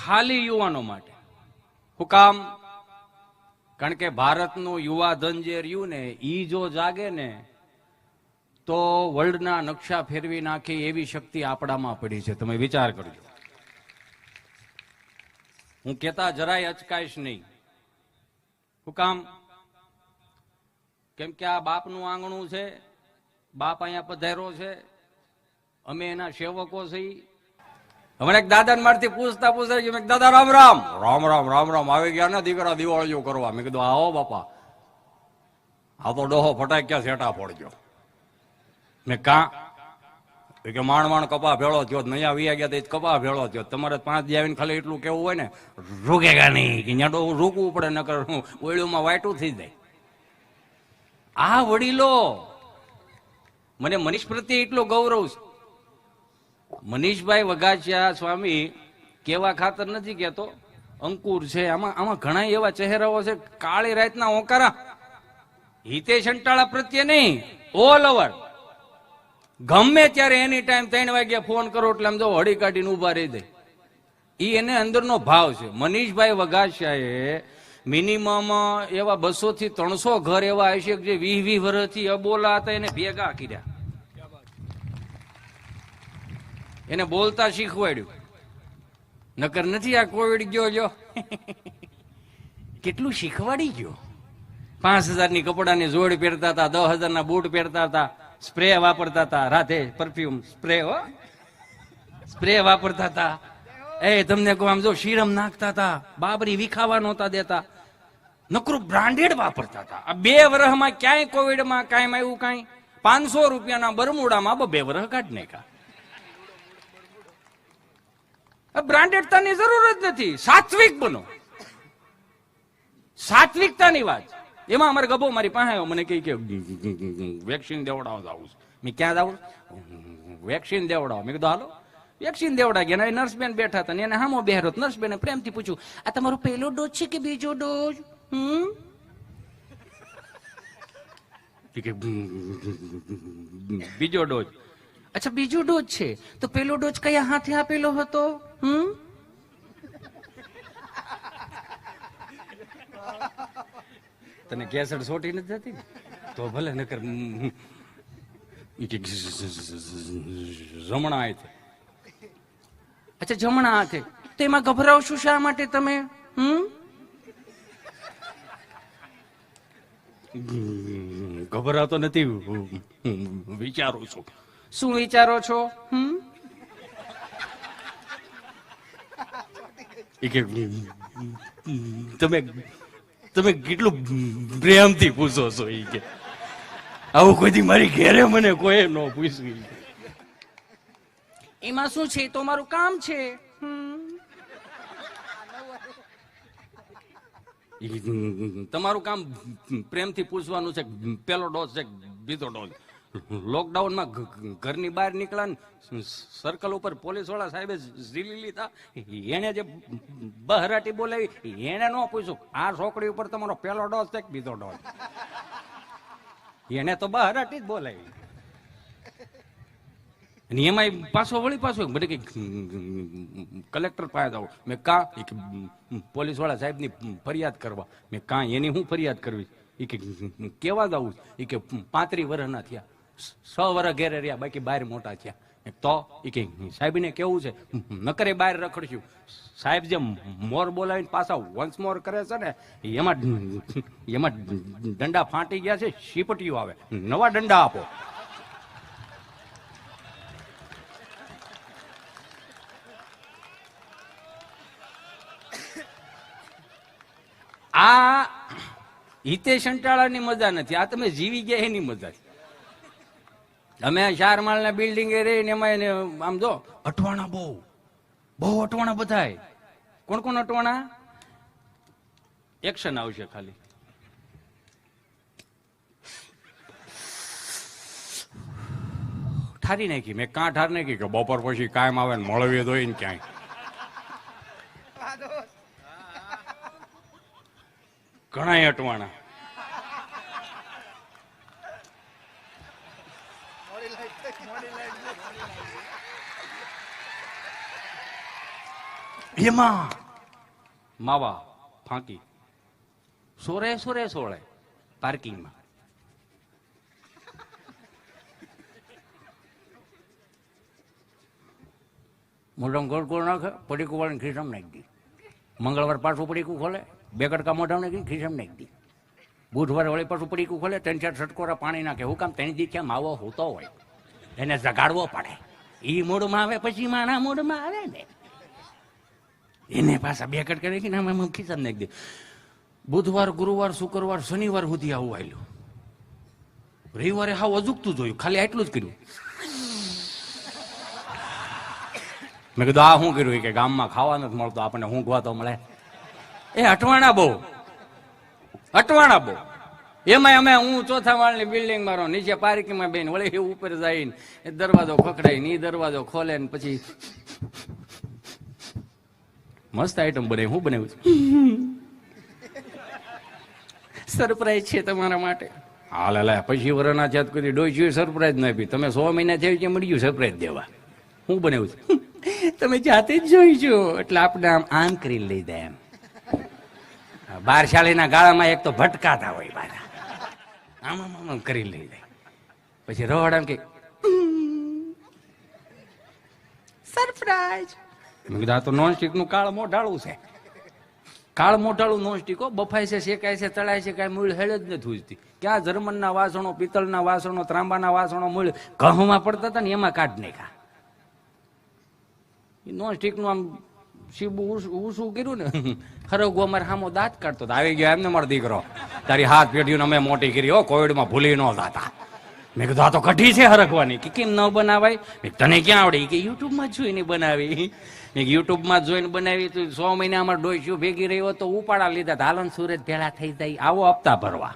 ખાલી યુવાનો માટે. શું કામ? કારણ કે ભારતનું યુવા ધન જે રહ્યું ને ઈ જો જાગે ને તો વર્લ્ડના નકશા ફેરવી નાખે એવી શક્તિ આપણામાં પડી છે. તમે વિચાર કરજો. હું કહેતા જરાય અચકાઈશ નહીં. શું કામ? કેમ કે આ બાપનું આંગણું છે, બાપ અહીંયા પધાર્યો છે, અમે એના સેવકો છીએ. હમણાં એક દાદા મારથી પૂછતા દાદા રામ રામ. રામ રામ રામ રામ. આવી ગયા ને દીકરા દિવાળીઓ કરવા. મેં કીધું આવો બાપા, આ તો ડોહો ફટાક્યા સેટા ફોડજો. મેં કાં કે માણ કપા ભેળો થયો, નયા વી ગયા તો કપા ભેળો થયો. તમારે 5 દી આવીને ખાલી એટલું કેવું હોય ને, રૂકેગા નહીં કે ત્યાં ડોહું રૂકવું પડે, નકર ઓળીઓમાં વાયટું થઈ જાય. આ વડીલો, મને મનીષ પ્રત્યે એટલો ગૌરવ છે. મનીષભાઈ વઘાસિયા સ્વામી કેવા ખાતર નથી કેતો, અંકુર છે. આમાં ઘણા એવા ચહેરાઓ છે, કાળી રાતના ઓકારા. હિતેશ અંટાળા પ્રત્યે નહીં, ઓલ ઓવર ગમે ત્યારે એની ટાઈમ 3 વાગ્યા ફોન કરો એટલે આમ જો હળી કાઢીને ઉભા રહી દે. એ એને અંદરનો ભાવ છે. મનીષભાઈ વઘાસિયાએ મિનિમમ એવા 200 થી 300 ઘર એવા હશે જે 20 વર્ષથી અબોલા હતા, એને ભેગા કર્યા, એને બોલતા શીખવાડ્યું. નકર નથી આ કોવિડ ગયો જો કેટલું શીખવાડી ગયો. 5000 ની કપડાની જોડ પહેરતા હતા, 10,000 ના બૂટ પહેરતા હતા, સ્પ્રે વાપરતા હતા, રાતે પરફ્યુમ સ્પ્રે સ્પ્રે વાપરતા હતા. તમને કહું આમ જો શીરમ નાખતા હતા, બાબરી વિખાવા નહોતા દેતા, નકરું બ્રાન્ડેડ વાપરતા હતા. આ 2 વર્ષમાં ક્યાંય કોવિડમાં કાંઈ આવ્યું? કાંઈ 500 રૂપિયાના બરમુડામાં 2 વર્ષ કાઢ નાખ્યા. બ્રાન્ડેડતાની જરૂર જ નથી. સાત્વિક બનો, સાત્વિકતાની વાત. એમાં અમારે ગભો મારી પાસે આવ્યો, મને કહે કે વેક્સિન દેવડાવવા જાવું છે. મેં ક્યાં જાવું? વેક્સિન દેવડાવો. મેં કીધું હાલો વેક્સિન દેવડા ગયા. નર્સબેન બેઠા હતા, એને હામો બેહરો. નર્સબેને પ્રેમથી પૂછ્યું, આ તમારો પહેલો ડોઝ છે કે બીજો ડોઝ? બીજો ડોઝ. અચ્છા બીજો ડોઝ છે, તો પેલો ડોઝ કયા હાથે આપેલો હતો? તને કેસર સોટી નથી જતી તો ભલે, નકર જમણા હાથે. અચ્છા જમણા હાથે, તો એમાં ગભરાવશો શા માટે તમે? ગભરાતો નથી, વિચારું છું. શું વિચારો છો? તમે કેટલું પ્રેમથી પૂછો છો. એ કે આવું કોઈ મારી ઘેરે મને કોઈ ન પૂછ્યું. એમાં શું છે, તો મારું કામ છે. તમારું કામ પ્રેમથી પૂછવાનું છે, પેલો ડોઝ છે બીજો ડોઝ. લોકડાઉનમાં ઘરની બહાર નીકળ્યા, સર્કલ ઉપર પોલીસ વાળા સાહેબે ઝીલી લીધા. એને જે બહરાટી બોલાવી, એને ન પૂછ્યું આ છોકરી ઉપર તમારો પેલો ડોઝ છે કે બીજો ડોઝ. એને તો બહરાટી જ બોલાવી. એમાં પાછો વળી પાછો મને કે કલેક્ટર પાસે જાવ. મેં કાં? પોલીસ વાળા સાહેબ ની ફરિયાદ કરવા. મેં કાં? એની હું ફરિયાદ કરવી? એ કે કેવા જવું? એ કે 35 વર્ષના થયા, 6 વર્ષ ઘેરે રહ્યા, બાકી બહાર મોટા થયા. તો એ કે સાહેબ ને કેવું છે, નકરે બહાર રખડશું. સાહેબ જે મોર બોલાવીને પાછા વન્સ મોર કરે છે ને, એમાં દંડા ફાટી ગયા છે, શીપટીઓ આવે, નવા દંડા આપો. આ હિતેશ અંટાળાની મજા નથી, આ તમે જીવી ગયા એની મજા છે. અમે 4 માળના બિલ્ડિંગ રહીને એમાં એને આમ જો અટવાણા, બહુ અટવાણા બધાય. કોણ કોણ અટવાણા? એક્શન આવશે ખાલી. ઠારી નાખી. મેં કાં ઠાર નાખી કે બપોર પછી કાયમ આવે ને મળવી દોઈ ને ક્યાંય. ઘણા અટવાણા. એમાં માવા ફાંકી સોરે સોરે સોળે પાર્કિંગમાં. મોઢામાં ગોળ ગોળ નાખે, પડીકું વાળીને ખીસામાં નાખી દી. મંગળવાર પાછું પડીકું ખોલે, 2 કટકા મોઢામાં નાખી ખીસામાં નાખી દી. બુધવારે વળી પાછું પડીકું ખોલે, 3-4 છટકોરા પાણી નાખે. હું કામ? તેની દીકરા માવો હોતો હોય એને જગાડવો પડે. એ મૂડમાં આવે પછી માણા મૂડમાં આવે ને, એને પાછા 2 કટકા નાખીને આમ ખીસામાં નાખી દે. બુધવાર, ગુરુવાર, શુક્રવાર, શનિવાર સુધી આવું આવેલું. રવિવારે હાવ અજુકતું જોયું, ખાલી આટલું જ કર્યું. મેં કીધું આ શું કર્યું? કે ગામમાં ખાવા નથી મળતો, આપણને ઊંઘવા તો મળે. એ અટવાણા બહુ, અટવાણા બહુ. એમાં અમે હું 4થા માળની બિલ્ડિંગ મારો, નીચે પાર્કિંગમાં બેન વળી ઉપર જઈને દરવાજો ખખડાય ને, દરવાજો ખોલે ને પછી મસ્ત આઈટમ બનાવી. હું બનાવ્યું છું સરપ્રાઈઝ છે તમારા માટે. હાલ લે, પછી વરના જાત કરી ડોઈ સરપ્રાઈઝ ના આપી. તમે 100 મહિના થયું છે મળ્યું સરપ્રાઈઝ દેવા. હું બનાવ્યું છું તમે જાતે જ જોઈજો. એટલે આપણે આમ આમ કરી લઈ દે. એમ 12 શાળીના ગાળામાં એક તો ભટકાતા હોય બારા, આમ આમ આમ કરી લઈ દે. પછી રવાડા કે સરપ્રાઈઝ. મેં કીધું આ તો નોનસ્ટિક નું કાળ મોઢાળું છે. કાળ મોઢાળું નોનસ્ટિક બફાય છે, શેકાય છે, તળાય છે, કાંઈ મૂળ હેળ જ નથી ઉજતી. ક્યાં જર્મનના વાસણો, પિત્તળના વાસણો, ત્રાંબાના વાસણો મૂળ ઘઉંમાં પડતા હતા ને એમાં કાઢ નાખ્યા. નોનસ્ટિક નું આમ સીબું ઉસું કર્યું ને, હરગો અમારે સામો દાંત કાઢતો આવી ગયો એમને મારો દીકરો, તારી હાથ પેઢીને અમે મોટી કરી હો, કોવિડમાં ભૂલી ન જતા. મેં કીધું આ તો કઢી છે હરગવાની. કે કેમ ન બનાવાય? તને ક્યાં આવડે? કે યુટ્યુબમાં જોઈને બનાવી. યુટ્યુબમાં જોઈને બનાવી તો 100 મહિના અમારે ડોસ્યું ભેગી રહ્યો તો ઉપાડા લીધા. હાલન સુરત ભેળા થઈ જાય, આવો હપ્તા ભરવા.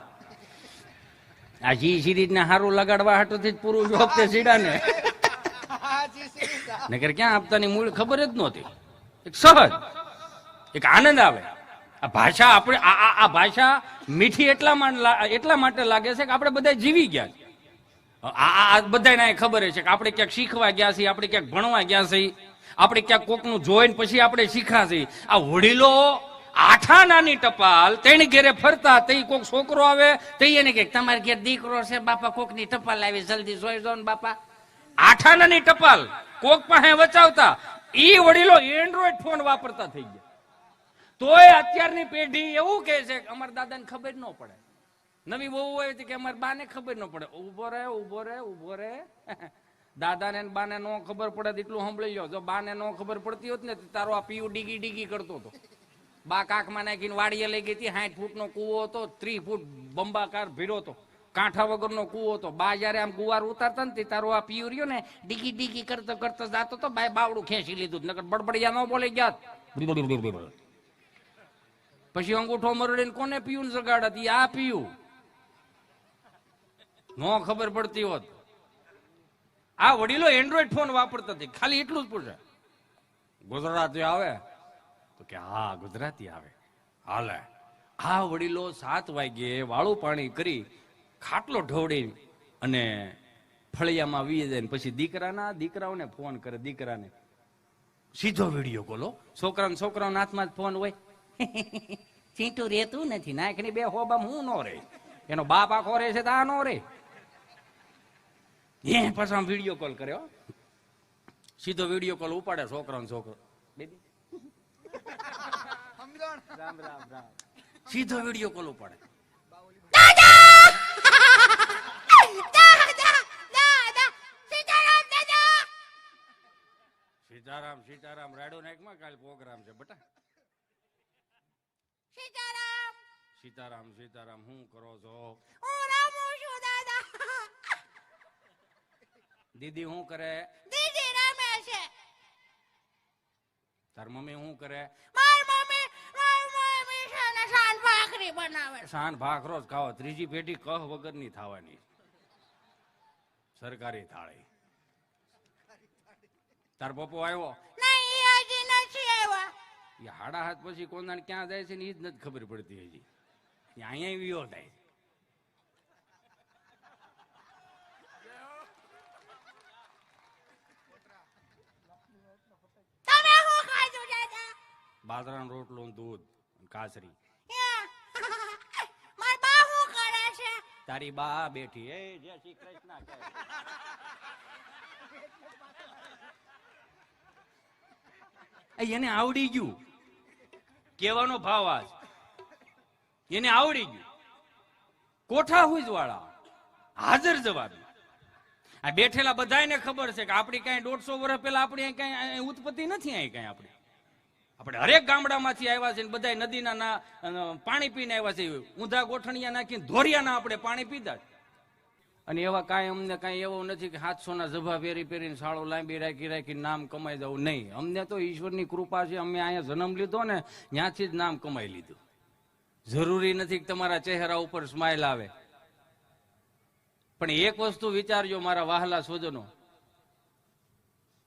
આ જી સિરીઝ ને સારું લગાડવા હાટોથી જ પૂરું વખતે સીડા ને, નકર ક્યાં હપ્તાની મૂળ ખબર જ નહોતી. એક સહજ, એક આનંદ આવે. આ ભાષા આપણે આ ભાષા મીઠી એટલા માટે લાગે છે કે આપણે બધા જીવી ગયા છે. આ બધાને ખબર છે કે આપણે ક્યાંક શીખવા ગયા છીએ, આપણે ક્યાંક ભણવા ગયા છીએ, આપણે ક્યાંક કોકનું જોઈને પછી આપણે શીખ્યા છીએ. આ વડીલો 8 આનાની ટપાલ તેની ઘેરે ફરતા, તે કોક છોકરો આવે તે એને કે તમારે ઘેર દીકરો છે બાપા, કોકની ટપાલ આવી જલ્દી જોઈ જાઓ ને બાપા. 8 આનાની ટપાલ કોક પાસે વચાવતા. ઈ વડીલો એન્ડ્રોઈડ ફોન વાપરતા થઈ ગયા. તોય અત્યારની પેઢી એવું કે છે કે અમારા દાદાને ખબર ન પડે. નવી બહુ હોય કે અમારા બાને ખબર ન પડે. ઉભો રહે ઉભો રહે ઉભો રહે. દાદાને બાને નો ખબર પડે એટલું સાંભળી લો. જો બાને નો ખબર પડતી હોત ને તારો આ પીયુ ડીગી ડીગી કરતો હતો. બા કાખમાં નાખીને વાડીએ લઈ ગઈ હતી. 60 ફૂટનો કૂવો હતો, 30 ફૂટ બંબાકાર ભીડો હતો, કાંઠા વગરનો કૂવો હતો. બા જયારે આમ ગુવાર ઉતારતા ને તારો આ પીયુ રહ્યો ને ડીગી ડીગી કરતો કરતો જાતો તો બાય બાવડું ખેંચી લીધું. નકર બડબડિયા ન બોલી ગયા. પછી અંગૂઠો મરડીને કોને પીયું જગાડત? આ પીયું નો ખબર પડતી હોત. આ વડીલો એન્ડ્રોઈડ ફોન વાપરતા હતી. ખાલી એટલું જ પૂછે ગુજરાતી આવે તો કે હા ગુજરાતી આવે હાલે. આ વડીલો 7 વાગ્યે વાળું પાણી કરી ખાટલો ઢોળી અને ફળિયામાં વી જાય પછી દીકરાઓને ફોન કરે. દીકરાને સીધો વિડીયો કોલો. છોકરાઓના હાથમાં જ ફોન હોય. ચીંટું રેતું નથી, નાખની 2 હોબામ હું નો રે, એનો બાપ આખો રે છે તો આ નો રે. એ પછી આમ વિડીયો કોલ કર્યો. સીધો વિડીયો કોલ ઉપાડે છોકરો. સીધો વિડીયો કોલ ઉપાડે. સીતારામ રાડો નાઈકમાં કાલ પ્રોગ્રામ છે બટા. સીતારામ હું કરો છો? હું રામું છું દાદા. દીદી શું કરે? દીદી રમે છે. તાર મમ્મી શું કરે? મારી મમ્મી શાન ભાખરી બનાવે. શાન ભાખરો જ ખાવો. 3જી પેઢી કહ વગરની થવાની. સરકારી થાળી. તાર પપ્પો આવ્યો? નહીં, હજી નથી આવ્યા. એ 7:30 પછી કોના ક્યાં જાય છે ને એ જ નથી ખબર પડતી હજી. અહીંયા વિયો થાય. તમે શું ખાધું દાદા? બાજરાનો રોટલો ને દૂધ અને કાસરી. મારી બા શું કરે છે? તારી બા બેઠી. એ જય શ્રી કૃષ્ણ કહે. એને આવડી ગયું કેવાનો ભાવ આજ, એને આવડી ગયું. કોઠા હુજ વાળા હાજર જવાબ. આ બેઠેલા બધાને ખબર છે કે આપણી કઈ 150 વર્ષ પહેલા આપણી કઈ ઉત્પત્તિ નથી. અહીં કઈ આપણે હરેક ગામડામાંથી આવ્યા છે, બધા નદીના પાણી પીને આવ્યા છે. ઊંધા ગોઠણિયા નાખીને ધોરિયાના આપણે પાણી પીધા. અને એવા કાંઈ અમને કાંઈ એવું નથી કે 700ના ઝભા પહેરીને સાળો લાંબી રાખી નામ કમાઈ દઉં. નહીં, અમને તો ઈશ્વરની કૃપા છે. અમે અહીંયા જન્મ લીધો ને ત્યાંથી જ નામ કમાઈ લીધું. જરૂરી નથી કે તમારા ચહેરા ઉપર સ્માઇલ આવે. પણ એક વસ્તુ વિચારજો મારા વહાલા સ્વજનો,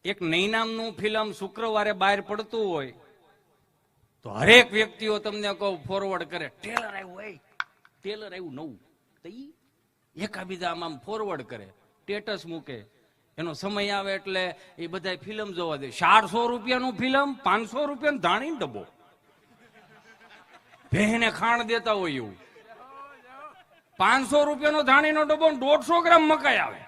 એક નૈનામનું ફિલ્મ શુક્રવારે બહાર પડતું હોય તો હરેક વ્યક્તિઓ તમને કહું ફોરવર્ડ કરે, ટેલર આવ્યું, ટેલર આવ્યું નવું, તો એકાબીજા આમ ફોરવર્ડ કરે, સ્ટેટસ મૂકે. એનો સમય આવે એટલે એ બધા ફિલ્મ જોવા દે. 400 રૂપિયાનું ફિલ્મ 500 રૂપિયાનું ધાણી ડબ્બો, ભેને ખાણ દેતા હોય એવું. 500 રૂપિયાનો ધાણીનો ડબ્બો 150 ગ્રામ મકાઈ આવે.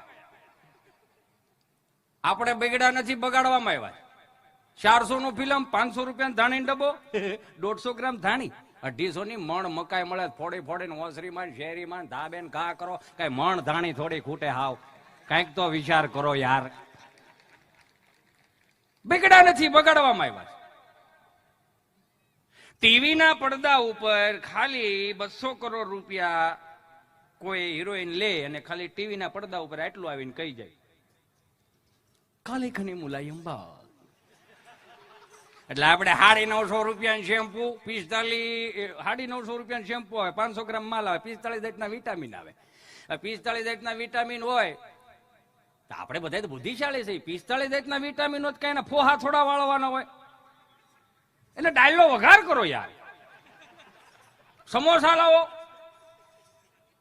આપણે બગડા નથી, બગાડવામાં આવ્યા. 400 નું ફિલ્મ, 500 રૂપિયા ધાણી ડબ્બો, 150 ગ્રામ ધાણી. 250 ની મણ મકાઈ મળે, ફોડીને ઓસરીમાં શેરીમાં ધાબેન ઘા કરો. કઈ મણ ધાણી થોડી ખૂટે હાવ, કઈક તો વિચાર કરો યાર. બગડા નથી, બગાડવામાં આવ્યા. ટીવીના પડદા ઉપર ખાલી 200 કરોડ રૂપિયા કોઈ હિરોઈન લે અને ખાલી ટીવીના પડદા ઉપર આટલું આવીને કહી જાય, કાલે ખની મુલાયમ બા. એટલે આપણે 950 રૂપિયા શેમ્પુ, 950 રૂપિયા શેમ્પુ આવે, 500 ગ્રામ માલ આવે, 45 જાતના વિટામિન આવે. 45 જાતના વિટામિન હોય તો આપણે બધા તો બુદ્ધિશાળી છે. 45 જાતના વિટામિન હોય કઈ ફોહા થોડા વાળવાના હોય. એટલે ડાયલો વઘાર કરો યાર. સમોસા લાવો,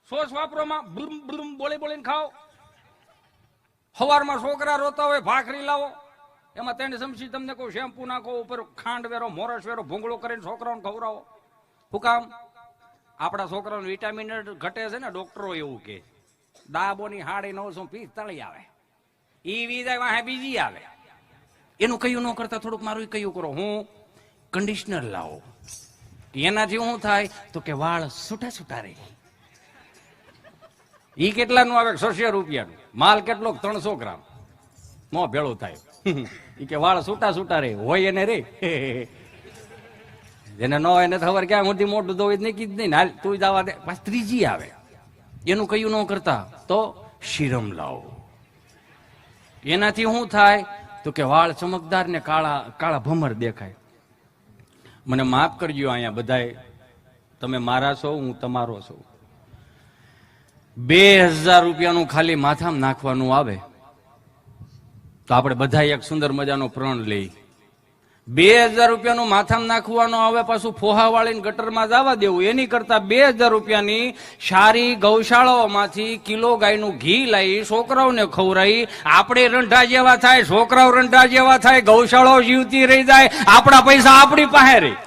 સોસ વાપરોમાં બ્લુમ બોલીને ખાઓ. સવારમાં છોકરા રોતા હોય, ભાખરી લાવો, એમાં 3 ચમચી તમને કહું શેમ્પુ નાખો, ઉપર ખાંડ વેરો, મોરસ વેરો, ભૂંગળો કરીને છોકરાઓને ખવડાવો. શું કામ? આપણા છોકરાઓને વિટામિન ઘટે છે ને, ડોક્ટરો એવું કે દાબોની 945 આવે, ઈ વીજાય વાહે બીજી આવે. એનું કયું ન કરતા થોડુંક મારું કયું કરો. હું કન્ડિશનર લાવો, એનાથી શું થાય તો કે વાળ છૂટા રહે. ઈ કેટલાનું આવે? 600 રૂપિયાનું. માલ કેટલો? 300 ગ્રામ. નો ભેળું થાય. ઈ કે વાળ છૂટા રે, હોય એને રે. જેને ન હોય એને ખબર ક્યાં મોટી મોટું તો નીકળી જ નહીં ને, હાલ તું જવા દે. પાછ ત્રીજી આવે, એનું કયું ન કરતા તો શિરમ લાવો. એનાથી શું થાય તો કે વાળ ચમકદાર ને કાળા ભમર દેખાય. મને માફ કરજો અહીંયા બધાય, તમે મારા છો, હું તમારો છું. 2000 રૂપિયાનું ખાલી માથામાં નાખવાનું આવે તો આપણે બધા એક સુંદર મજાનો પ્રણ લઈ. 2000 રૂપિયાનું માથામાં નાખવાનું આવે, પાછું ફોહા વાળીને ગટરમાં જવા દેવું. એની કરતા 2000 રૂપિયાની સારી ગૌશાળાઓમાંથી કિલો ગાયનું ઘી લાવી છોકરાઓને ખવડાવી, આપણે રંઢા જેવા થાય, છોકરાઓ રંઢા જેવા થાય, ગૌશાળાઓ જીવતી રહી જાય, આપણા પૈસા આપણી પાસે રહી.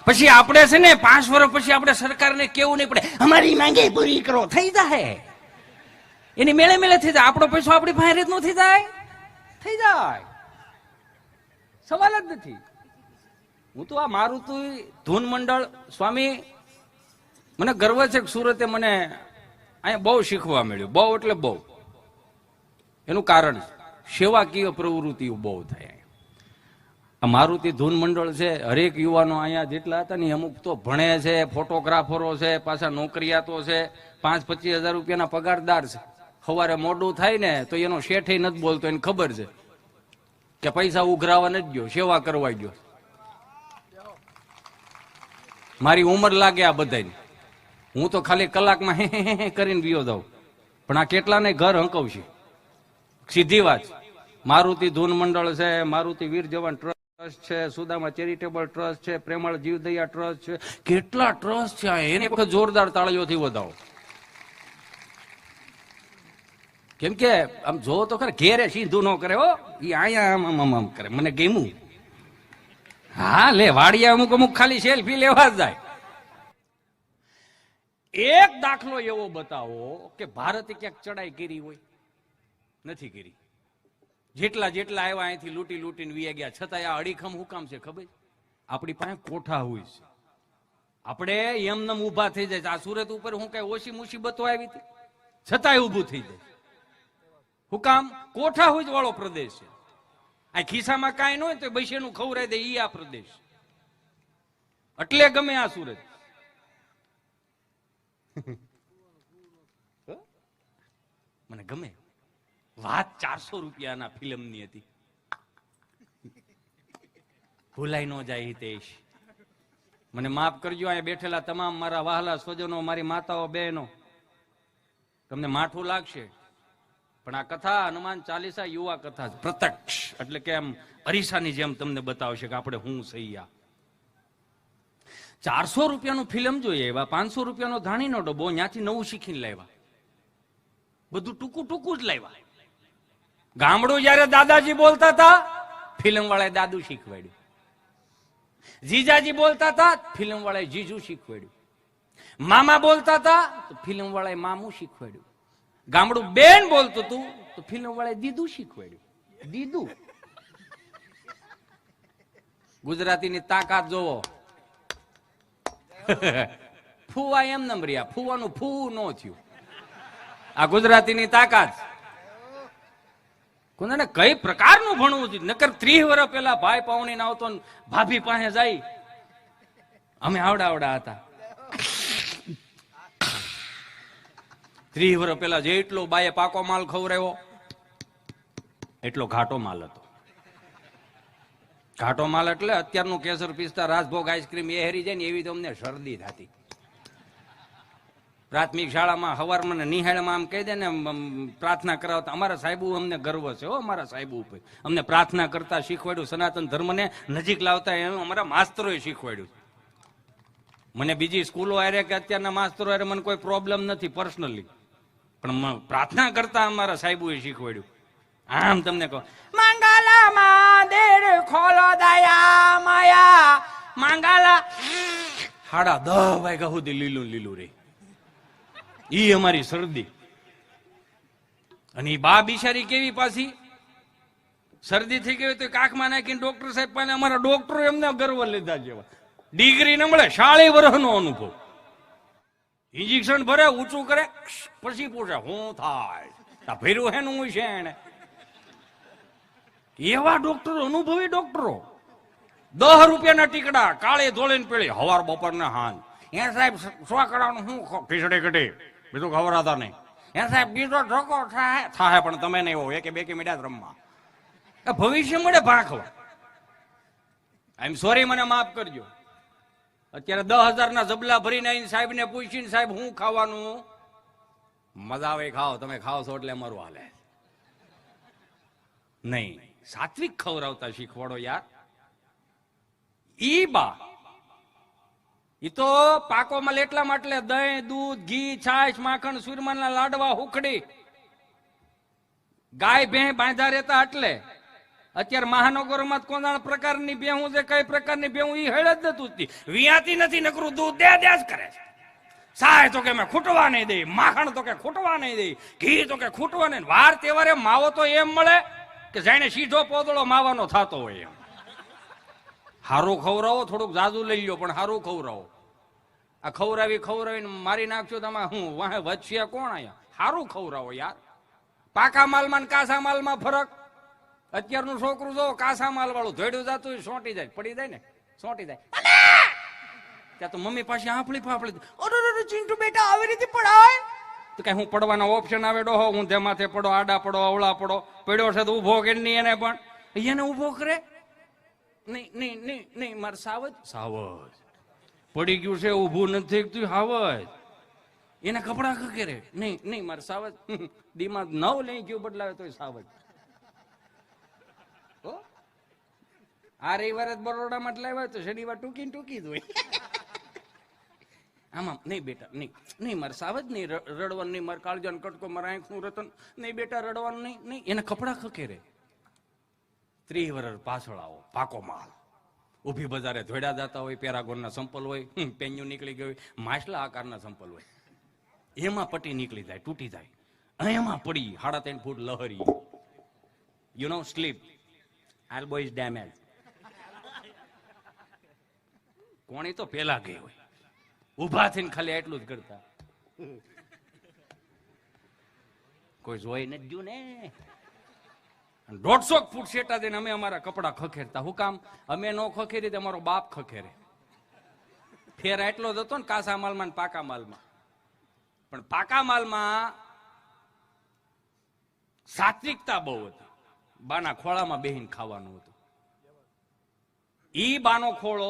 પછી આપણે છે ને 5 વર્ષ પછી આપણે સરકારને કેવું નહીં પડે, અમારી માંગે પૂરી કરો, થઈ જાય. એની મેળે થઈ જાય. આપણો પૈસો આપણી પાસે ન થઈ જાય? થઈ જાય, સવાલ જ નથી. હું તો આ મારું તો ધૂન મંડળ સ્વામી, મને ગર્વ છે કે સુરતે મને અહીંયા બહુ શીખવા મળ્યું. બહુ એટલે બહુ. એનું કારણ સેવાકીય પ્રવૃત્તિઓ બહુ થાય. આ મારુતિ ધૂન મંડળ છે, હરેક યુવાનો અહીંયા જેટલા હતા ને અમુક તો ભણે છે, ફોટોગ્રાફરો છે, પાછા નોકરિયાતો છે, 5-25 હજાર રૂપિયાના પગારદાર છે. સવારે મોડું થાય ને તો એનો શેઠે નથી બોલતો, એને ખબર છે કે પૈસા ઉઘરાવા નથી ગયો, સેવા કરવા ગયો. મારી ઉંમર લાગે આ બધાને, હું તો ખાલી કલાકમાં હે કરીને વિયો જાઉં, પણ આ કેટલાને ઘર હંકવશે. સીધી વાત. મારુતિ ધૂન મંડળ છે, મારુતિ વીર જવાન ટ્રસ્ટ છે, સુદામા ચેરિટેબલ ટ્રસ્ટ છે, પ્રેમળ જીવદયા ટ્રસ્ટ છે, કેટલા ટ્રસ્ટ છે. એને વખત જોરદાર તાળીઓથી વધાવો. કેમ કે આમ જો તો ખરે ઘેરે સીધું ન કરે હો, એ અહીંયા આમ કરે. મને ગમ્યું. હા લે, વાડિયા અમુક અમુક ખાલી સેલ્ફી લેવા જ જાય. એક દાખલો એવો બતાવો કે ભારતે ક્યાંક ચડાઈ કરી હોય? નથી કરી. જેટલા જેટલા આવ્યા અહીંથી લૂંટી લૂંટીને વી ગયા, છતાં આ અડીખમ હું કામ છે ખબર? આપણી પાસે કોઠા હોય છે. આપણે એમનેમ ઉભા થઈ જાય. આ સુરત ઉપર હું કઈ ઓછી મુસીબતો આવી હતી, છતાંય ઉભું થઈ જાય. હું કામ? કોઠા હોય વાળો પ્રદેશ છે. આ ખિસ્સામાં કાંઈ ન હોય તો બૈસેનું ખવરાઈ દે, ઈ આ પ્રદેશ. એટલે ગમે આ સુરત. મને ગમે. વાત 400 રૂપિયાના ફિલ્મની હતી. ભૂલાઈ ન જાય હિતેશ. મને માફ કરજો, અહીંયા બેઠેલા તમામ મારા વહાલા સ્વજનો, મારી માતાઓ, બહેનો, તમને માઠું લાગશે, પણ આ કથા હનુમાન ચાલીસા યુવા કથા પ્રત્યક્ષ, એટલે કે એમ અરીસાની જેમ તમને બતાવશે કે આપણે હું સૈયા. 400 રૂપિયાનું ફિલ્મ જોઈએ એવા 500 રૂપિયાનો ધાણીનો ડબ્બો ત્યાંથી નવું શીખીને લાવ્યા. બધું ટૂંકું ટૂંકું જ લાવ્યા. ગામડું જયારે દાદાજી બોલતા હતા, ફિલ્મ વાળાએ દાદુ શીખવાડ્યું. જીજાજી બોલતા હતા, ફિલ્મ વાળાએ જીજુ શીખવાડ્યું. મામા બોલતા હતા તો ફિલ્મ વાળાએ મામું શીખવાડ્યું. ગામડું બેન બોલતું હતું તો ફિલ્મ વાળાએ દીદુ શીખવાડ્યું. દીદુ. ગુજરાતીની તાકાત જોવો. ફૂવા એમ નમ રહ્યા, ફૂવાનું ફૂ ન થયું. આ ગુજરાતીની તાકાત. કોને કઈ પ્રકારનું ભણવું જોઈએ? નકર 30 વર્ષ પેલા ભાઈ પાવણી ના આવતો, ભાભી પાસે જાય, અમે આવડા આવડા હતા. 30 વર્ષ પેલા જેટલો બાએ પાકો માલ ખવડાવ્યો એટલો ઘાટો માલ હતો. ઘાટો માલ એટલે અત્યારનું કેસર પિસ્તા, રાજભોગ આઈસ્ક્રીમ એ હેરી જાય ને એવી તો અમને શરદી થતી. પ્રાથમિક શાળામાં હવારમાં નિહાળમાં આમ કહી દે ને પ્રાર્થના કરાવતા. અમારા સાહેબુ અમને ગર્વ છે હો, અમારા સાહેબુ ઉપર અમને પ્રાર્થના કરતા શીખવાડ્યું. સનાતન ધર્મને નજીક લાવતા એમ અમારા માસ્તરોએ શીખવાડ્યું. મને બીજી સ્કૂલો આરે કે અત્યારના માસ્તરો આરે મને કોઈ પ્રોબ્લેમ નથી પર્સનલી, પણ પ્રાર્થના કરતા અમારા સાહેબુએ શીખવાડ્યું. આમ તમને કહો, મંગલા મંદિર ખોલો દયા માયા મંગલા. 10:30 વાગ્યા સુધી લીલું લીલું રે. ઈ અમારી શરદી. અને ઈ બા બિચારી કેવી પાછી, શરદી થઈ ગઈ તો કાખમાં નાખીને ડોક્ટર સાહેબ પાસે, અમારા ડોક્ટરો એમને ગર્વ લીધા જેવા. ડિગ્રી ન મળે, 40 વર્ષનો અનુભવ. ઇન્જેક્શન ભરે, ઊંચું કરે, પછી પૂછે શું થાય, ભર્યું હેનું છે એને. એવા ડોક્ટરો, અનુભવી ડોક્ટરો. 10 રૂપિયાના ટીકડા, કાળે ધોળે પેળી, હવાર બપોર ને હાન. એ સાહેબ સો કરાવવાનું શું ખીચડી કઢી, બીજું ખવડાતા નહીં. એ સાહેબ બીજો ઢોકો થાય પણ તમે નહીં હો, એકે બેકી મીડા રમવા. ભવિષ્ય મળે ભાખવા. આઈ એમ સોરી, મને માફ કરજો. અત્યારે 10,000 ના જબલા ભરીને આવીને સાહેબ ને પૂછીને, સાહેબ હું ખાવાનું? મજા આવે ખાઓ, તમે ખાઓ છો એટલે અમારું હાલે નહીં. સાત્વિક ખવડાવતા શીખવાડો યાર. ઈ બા ઈ તો પાકો માલ એટલા માટે, દહીં, દૂધ, ઘી, છાશ, માખણ, સુરમાના લાડવા, હુખડી, ગાય ભેં બાંધા રહેતા. એટલે અત્યારે મહાનગરોમાં કોના પ્રકારની ભેહું છે, કઈ પ્રકારની ભેહું, ઈ હેળ જ નથી. વિયાતી નથી, નકરું દૂધ દે જ કરે છે. સાય તો કે મેં ખૂટવા નહીં દે, માખણ તો કે ખૂટવા નહીં દે, ઘી તો કે ખૂટવા નહીં. વાર તહેવારે માવો તો એમ મળે કે જાણે સીધો પોદળો માવાનો થતો હોય એમ. હારું ખવડાવો, થોડુંક જાજુ લઈ લો પણ હારું ખવડાવો. આ ખવડાવીને મારી નાખશો તમે, હું વાહે વધશે કોણ અહીંયા? હારું ખવડાવો યાર. પાકા માલમાં ને કાસા માલમાં ફરક. અત્યારનું છોકરું જો કાસા માલ વાળું ધોડ્યું જતું સોંટી જાય, પડી જાય ને, સોંટી જાય. ત્યાં તો મમ્મી પાસે આફળી ફાફળી, અરે ચિંટુ બેટા આવી રીતે પડાય તો કઈ હું પડવાના ઓપ્શન આવે ડોહો, હું તે માથે પડો, આડા પડો, અવળા પડો. પડ્યો છે તો ઉભો કે નહીં, એને પણ એને ઉભો કરે. નહીં નહીં નહીં નહીં, મારે સાવજ સાવજ પડી ગયું છે, ઉભું નથી તું સાવજ. એને કપડા ખકેરે. નહીં નહીં, મારે સાવજ. દિમાગ 9 લઈ ગયું બદલાવે તો સાવજ. આ રવિવારે બરોડામાં જ લાવ્યા તો શનિવાર ટૂંકી જ હોય. આમાં નહીં બેટા નહીં, નહીં મારે સાવજ નહીં, રડવાનું નહીં, મારે કાળજાનો કટકો, મારા આંખનું રતન નહીં બેટા, રડવાનું નહીં, નહીં. એને કપડા ખખેરે. 30 વર્ષ પાછળ આવો, પાકો માલ, ઊભી બજારે ધોડ્યા જતા હોય, પેરાગોનના સંપલ હોય, પેન્યું નીકળી ગયું હોય, માછલા આકારના સંપલ હોય, એમાં પટ્ટી નીકળી જાય, તૂટી જાય, એમાં પડી 3.5 ફૂટ લહરી. You know slip, elbow is damage. કોણી તો પેલા ગઈ હોય, ઉભા થઈને ખાલી એટલું જ કરતા, કોઈ જોઈ નથી ગયું ને. 150 ફૂટ શેટા દઈને અમે અમારા કપડા ખખેરતા. હું કામ? અમે નો ખખેરી તો અમારો બાપ ખખેરે. ફેર એટલો જ હતો ને કાચા માલમાં ને પાકા માલમાં. પણ પાકા માલમાં સાત્વિકતા બહુ હતી. બાના ખોળામાં બેહીને ખાવાનું હતું. ઈ બાનો ખોળો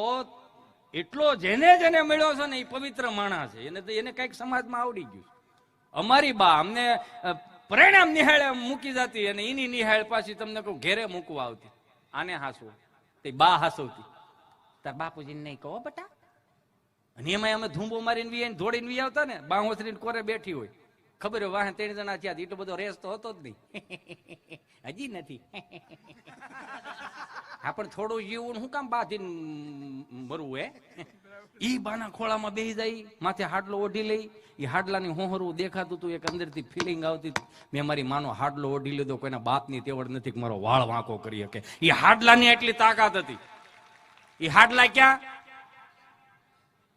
એટલો જેને જેને મળ્યો છે ને એ પવિત્ર માણસ છે. એને કઈક સમાજમાં આવડી ગયું. અમારી બા અમને પરિણામ નિહાળે મૂકી જતી અને એની નિહાળ પાછી તમને કહું ઘેરે મૂકવા આવતી. આને હાસવું તે બા હાસવતી. તાર બાપુજીને નહીં કહો બટા. અને એમાં અમે ધૂંબો મારીને વી દોડીને વી આવતા ને, બા હોસરીને કોરે બેઠી હોય. ખબર હોય વાહે 3 જણા થયા, એટલો બધો રેસ તો હતો જ નહીં. હજી નથી. હા પણ થોડું જીવવું શું કામ બાંધીને મરવું હે? ઈ બાના ખોળામાં બેસી જાય, માથે હાડલો ઓઢી લઈ. એ હાડલાની હોહરવું દેખાતું હતું, એક અંદરથી ફિલિંગ આવતી. મેં મારી માનો હાડલો ઓઢી લીધો. કોઈના બાપની તેવડ નથી કે મારો વાળ વાંકો કરી શકે. એ હાડલાની એટલી તાકાત હતી. એ હાડલા ક્યાં?